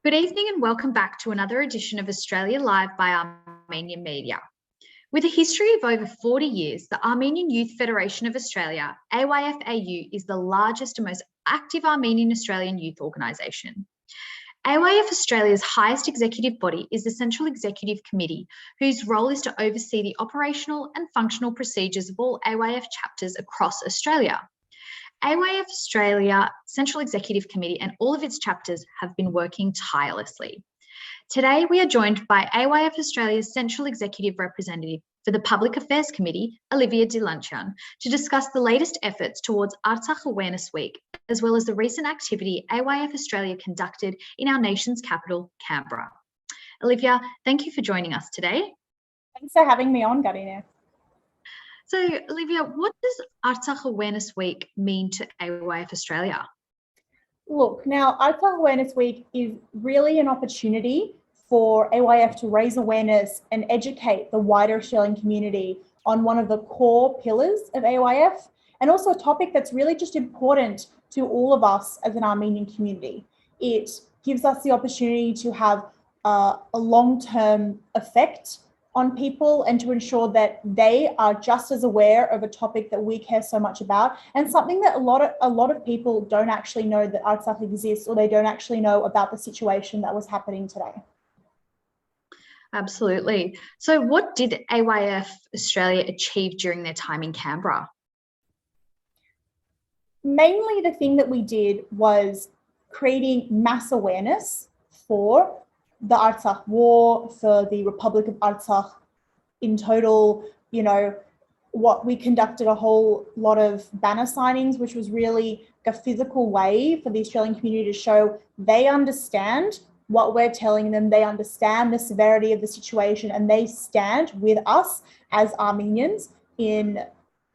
Good evening and welcome back to another edition of Australia Live by Armenian Media. With a history of over 40 years, the Armenian Youth Federation of Australia, AYF-AU, is the largest and most active Armenian Australian youth organisation. AYF Australia's highest executive body is the Central Executive Committee, whose role is to oversee the operational and functional procedures of all AYF chapters across Australia. AYF Australia Central Executive Committee and all of its chapters have been working tirelessly. Today, we are joined by AYF Australia's Central Executive Representative for the Public Affairs Committee, Olivia Dilanchian, to discuss the latest efforts towards Artsakh Awareness Week, as well as the recent activity AYF Australia conducted in our nation's capital, Canberra. Olivia, thank you for joining us today. Thanks for having me on, Garineh. So, Olivia, what does Artsakh Awareness Week mean to AYF Australia? Look, now Artsakh Awareness Week is really an opportunity for AYF to raise awareness and educate the wider Australian community on one of the core pillars of AYF, and also a topic that's really just important to all of us as an Armenian community. It gives us the opportunity to have a long-term effect on people and to ensure that they are just as aware of a topic that we care so much about, and something that a lot of people don't actually know that Artsakh exists, or they don't actually know about the situation that was happening today. Absolutely. So what did AYF Australia achieve during their time in Canberra? Mainly the thing that we did was creating mass awareness for the Artsakh War, for the Republic of Artsakh in total. What we conducted a whole lot of banner signings, which was really a physical way for the Australian community to show they understand what we're telling them, they understand the severity of the situation, and they stand with us as Armenians in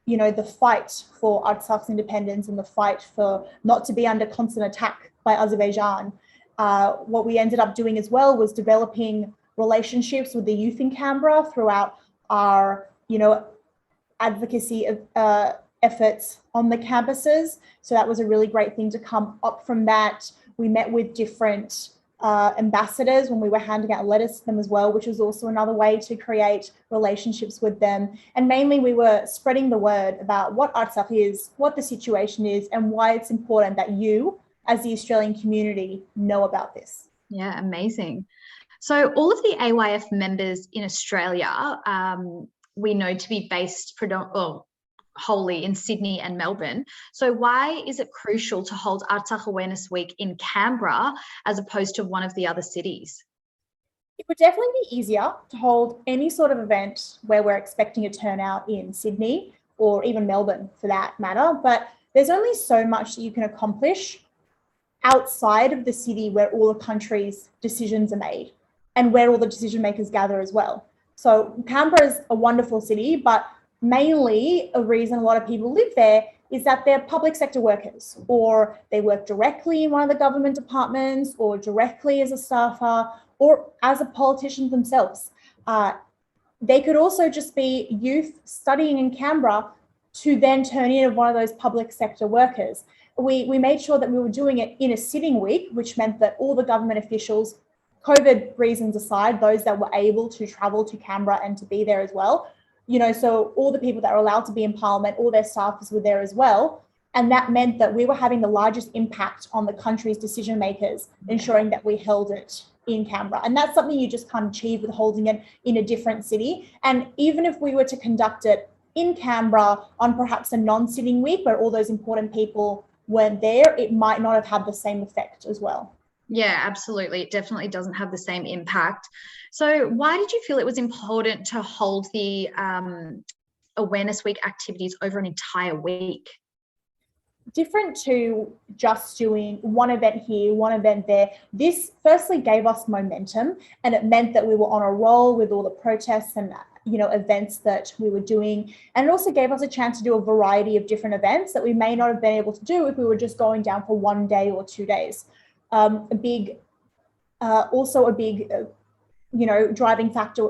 the fight for Artsakh's independence and the fight for not to be under constant attack by Azerbaijan. What we ended up doing as well was developing relationships with the youth in Canberra throughout our, advocacy efforts on the campuses. So that was a really great thing to come up from that. We met with different ambassadors when we were handing out letters to them as well, which was also another way to create relationships with them. And mainly we were spreading the word about what Artsakh is, what the situation is, and why it's important that you, as the Australian community, know about this. Yeah, amazing. So all of the AYF members in Australia, we know to be based wholly in Sydney and Melbourne. So why is it crucial to hold Artsakh Awareness Week in Canberra as opposed to one of the other cities? It would definitely be easier to hold any sort of event where we're expecting a turnout in Sydney or even Melbourne for that matter, but there's only so much that you can accomplish outside of the city where all the country's decisions are made and where all the decision makers gather as well. So Canberra is a wonderful city, but mainly a reason a lot of people live there is that they're public sector workers, or they work directly in one of the government departments, or directly as a staffer, or as a politician themselves. They could also just be youth studying in Canberra to then turn into one of those public sector workers. We made sure that we were doing it in a sitting week, which meant that all the government officials, COVID reasons aside, those that were able to travel to Canberra and to be there as well, so all the people that were allowed to be in Parliament, all their staffers were there as well. And that meant that we were having the largest impact on the country's decision makers, ensuring that we held it in Canberra. And that's something you just can't achieve with holding it in a different city. And even if we were to conduct it in Canberra on perhaps a non-sitting week where all those important people weren't there, it might not have had the same effect as well. Yeah, absolutely. It definitely doesn't have the same impact. So why did you feel it was important to hold the Awareness Week activities over an entire week? Different to just doing one event here, one event there. This firstly gave us momentum, and it meant that we were on a roll with all the protests and events that we were doing. And it also gave us a chance to do a variety of different events that we may not have been able to do if we were just going down for 1 day or 2 days. A big driving factor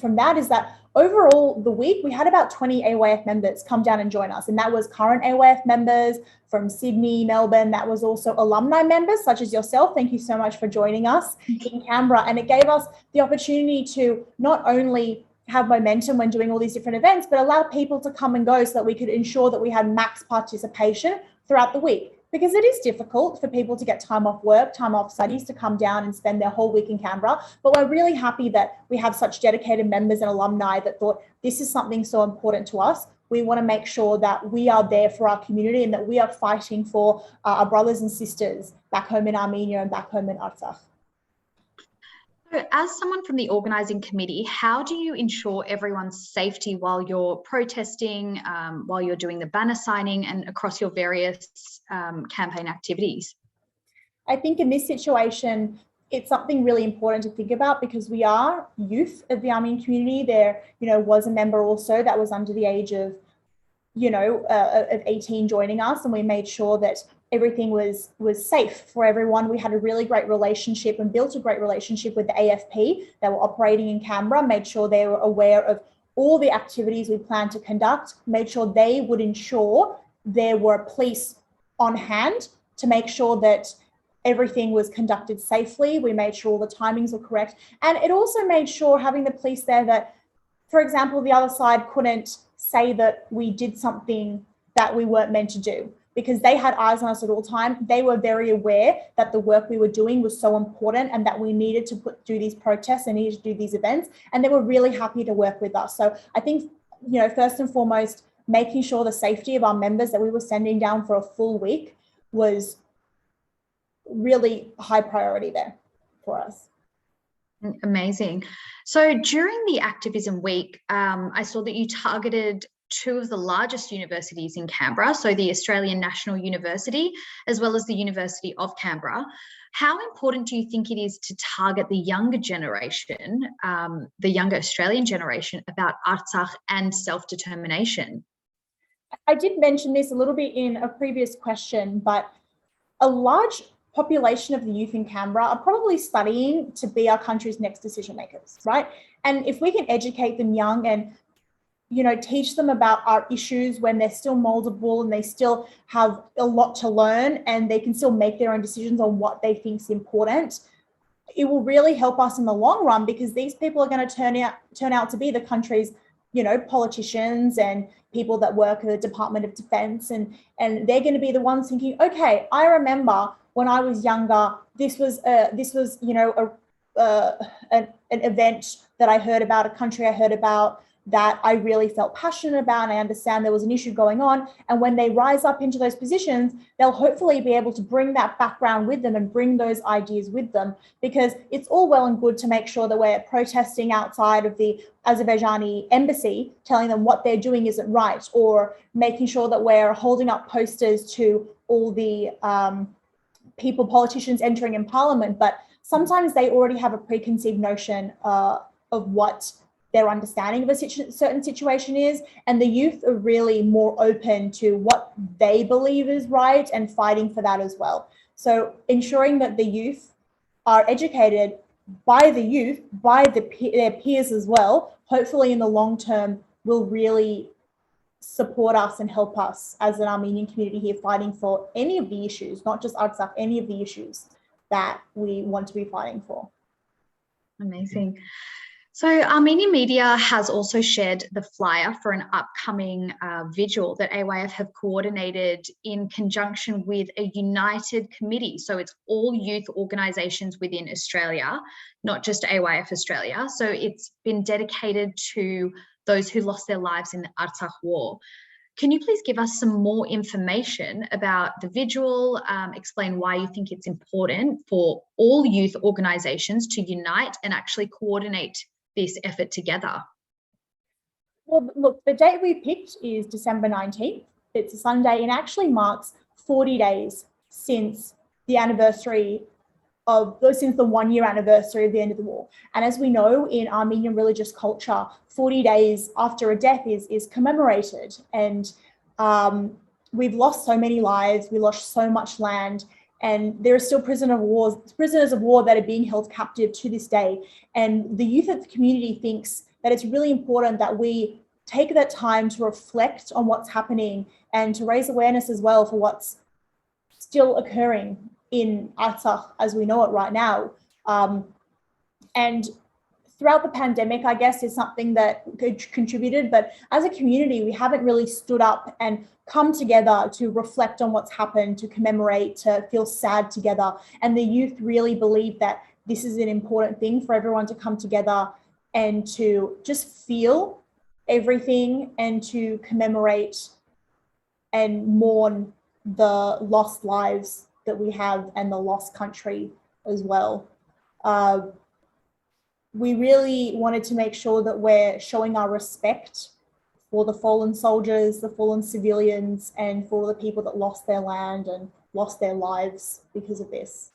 from that is that overall the week, we had about 20 AYF members come down and join us. And that was current AYF members from Sydney, Melbourne. That was also alumni members such as yourself. Thank you so much for joining us in Canberra. And it gave us the opportunity to not only have momentum when doing all these different events, but allow people to come and go so that we could ensure that we had max participation throughout the week. Because it is difficult for people to get time off work, time off studies to come down and spend their whole week in Canberra. But we're really happy that we have such dedicated members and alumni that thought this is something so important to us. We want to make sure that we are there for our community and that we are fighting for our brothers and sisters back home in Armenia and back home in Artsakh. So as someone from the organising committee, how do you ensure everyone's safety while you're protesting, while you're doing the banner signing and across your various campaign activities? I think in this situation, it's something really important to think about because we are youth of the Armenian community. There, was a member also that was under the age of, of 18 joining us, and we made sure that everything was safe for everyone. We had a really great relationship and built a great relationship with the AFP that were operating in Canberra, made sure they were aware of all the activities we planned to conduct, made sure they would ensure there were police on hand to make sure that everything was conducted safely. We made sure all the timings were correct. And it also made sure having the police there that, for example, the other side couldn't say that we did something that we weren't meant to do, because they had eyes on us at all time. They were very aware that the work we were doing was so important and that we needed to do these protests and needed to do these events. And they were really happy to work with us. So I think, first and foremost, making sure the safety of our members that we were sending down for a full week was really high priority there for us. Amazing. So during the activism week, I saw that you targeted two of the largest universities in Canberra, so the Australian National University, as well as the University of Canberra. How important do you think it is to target the younger generation, the younger Australian generation, about Artsakh and self-determination? I did mention this a little bit in a previous question, but a large population of the youth in Canberra are probably studying to be our country's next decision makers, right? And if we can educate them young and teach them about our issues when they're still moldable and they still have a lot to learn and they can still make their own decisions on what they think is important, it will really help us in the long run, because these people are going to turn out to be the country's, politicians and people that work at the Department of Defence, and they're going to be the ones thinking, okay, I remember when I was younger, this was an event that I heard about, a country I heard about, that I really felt passionate about, and I understand there was an issue going on. And when they rise up into those positions, they'll hopefully be able to bring that background with them and bring those ideas with them, because it's all well and good to make sure that we're protesting outside of the Azerbaijani embassy, telling them what they're doing isn't right, or making sure that we're holding up posters to all the politicians entering in parliament. But sometimes they already have a preconceived notion of what their understanding of a certain situation is, and the youth are really more open to what they believe is right and fighting for that as well. So ensuring that the youth are educated by the youth, by their peers as well, hopefully in the long term will really support us and help us as an Armenian community here fighting for any of the issues, not just Artsakh, any of the issues that we want to be fighting for. Amazing. So Armenian media has also shared the flyer for an upcoming vigil that AYF have coordinated in conjunction with a united committee. So it's all youth organisations within Australia, not just AYF Australia. So it's been dedicated to those who lost their lives in the Artsakh war. Can you please give us some more information about the vigil, explain why you think it's important for all youth organisations to unite and actually coordinate this effort together? Well, look, the date we picked is December 19th. It's a Sunday and actually marks 40 days since the 1-year anniversary of the end of the war. And as we know, in Armenian religious culture, 40 days after a death is commemorated. And we've lost so many lives, we lost so much land, and there are still prisoners of war that are being held captive to this day. And the youth of the community thinks that it's really important that we take that time to reflect on what's happening and to raise awareness as well for what's still occurring in Artsakh as we know it right now. And throughout the pandemic, I guess, is something that contributed, but as a community, we haven't really stood up and come together to reflect on what's happened, to commemorate, to feel sad together. And the youth really believe that this is an important thing for everyone to come together and to just feel everything and to commemorate and mourn the lost lives that we have and the lost country as well. We really wanted to make sure that we're showing our respect for the fallen soldiers, the fallen civilians, and for all the people that lost their land and lost their lives because of this.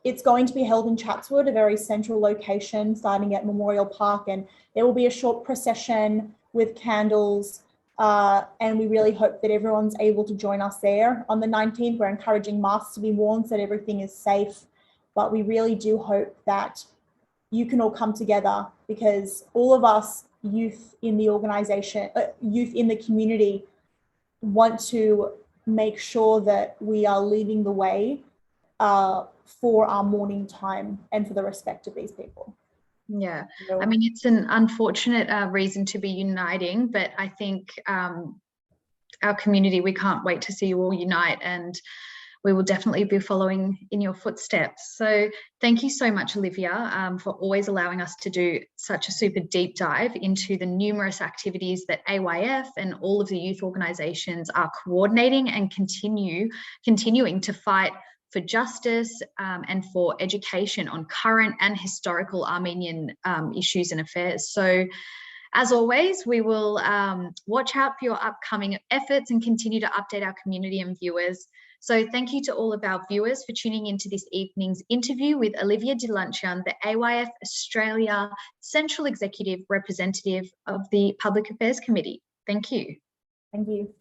It's going to be held in Chatswood, a very central location, starting at Memorial Park, and there will be a short procession with candles, and we really hope that everyone's able to join us there. On the 19th, we're encouraging masks to be worn so that everything is safe, but we really do hope that you can all come together, because all of us youth in the organisation, youth in the community, want to make sure that we are leading the way for our mourning time and for the respect of these people. Yeah, I mean, it's an unfortunate reason to be uniting, but I think our community, we can't wait to see you all unite, and we will definitely be following in your footsteps. So thank you so much, Olivia, for always allowing us to do such a super deep dive into the numerous activities that AYF and all of the youth organisations are coordinating and continuing to fight for justice and for education on current and historical Armenian issues and affairs. So as always, we will watch out for your upcoming efforts and continue to update our community and viewers. So thank you to all of our viewers for tuning into this evening's interview with Olivia Dilanchian, the AYF Australia Central Executive Representative of the Public Affairs Committee. Thank you. Thank you.